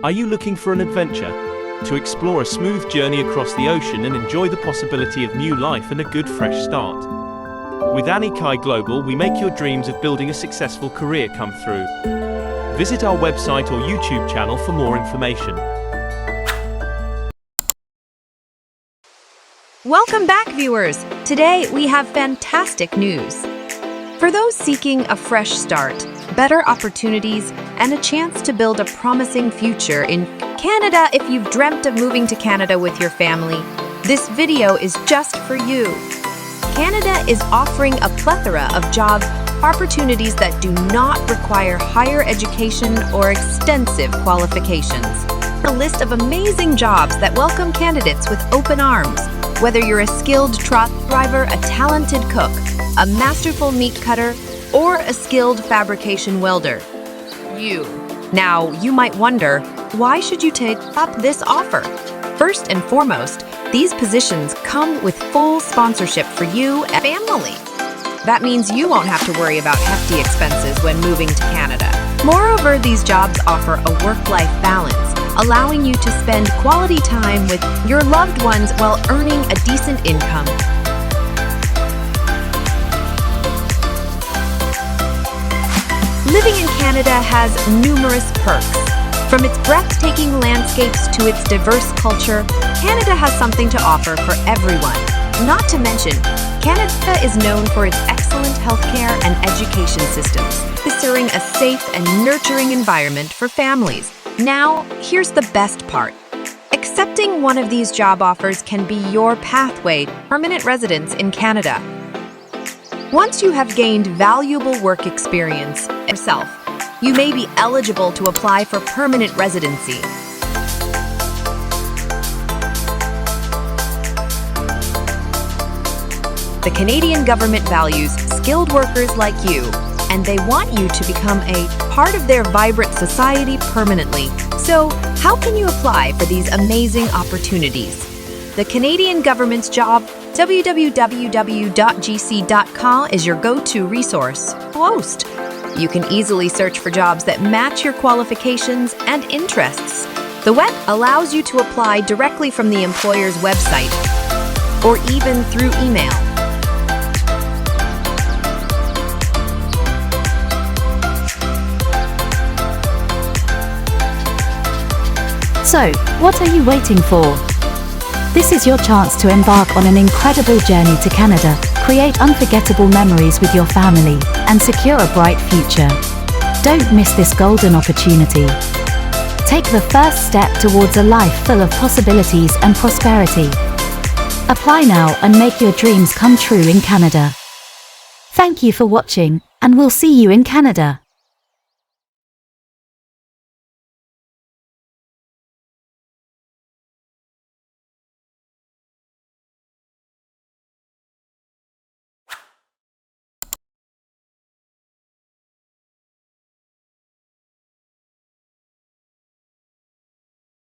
Are you looking for an adventure? To explore a smooth journey across the ocean and enjoy the possibility of new life and a good fresh start? With Anikai Global, we make your dreams of building a successful career come true. Visit our website or YouTube channel for more information. Welcome back, viewers! Today we have fantastic news. For those seeking a fresh start, better opportunities, and a chance to build a promising future in Canada, if you've dreamt of moving to Canada with your family, this video is just for you. Canada is offering a plethora of job opportunities that do not require higher education or extensive qualifications. A list of amazing jobs that welcome candidates with open arms. Whether you're a skilled truck driver, a talented cook, a masterful meat cutter, or a skilled fabrication welder. Now, you might wonder, why should you take up this offer? First and foremost, these positions come with full sponsorship for you and family. That means you won't have to worry about hefty expenses when moving to Canada. Moreover, these jobs offer a work-life balance, allowing you to spend quality time with your loved ones while earning a decent income. Living in Canada has numerous perks. From its breathtaking landscapes to its diverse culture, Canada has something to offer for everyone. Not to mention, Canada is known for its excellent healthcare and education systems, ensuring a safe and nurturing environment for families. Now, here's the best part. Accepting one of these job offers can be your pathway to permanent residence in Canada. Once you have gained valuable work experience yourself, you may be eligible to apply for permanent residency. The Canadian government values skilled workers like you, and they want you to become a part of their vibrant society permanently. So, how can you apply for these amazing opportunities? The Canadian government's job, www.gc.ca, is your go-to resource. Host. You can easily search for jobs that match your qualifications and interests. The web allows you to apply directly from the employer's website or even through email. So, what are you waiting for? This is your chance to embark on an incredible journey to Canada, create unforgettable memories with your family, and secure a bright future. Don't miss this golden opportunity. Take the first step towards a life full of possibilities and prosperity. Apply now and make your dreams come true in Canada. Thank you for watching, and we'll see you in Canada.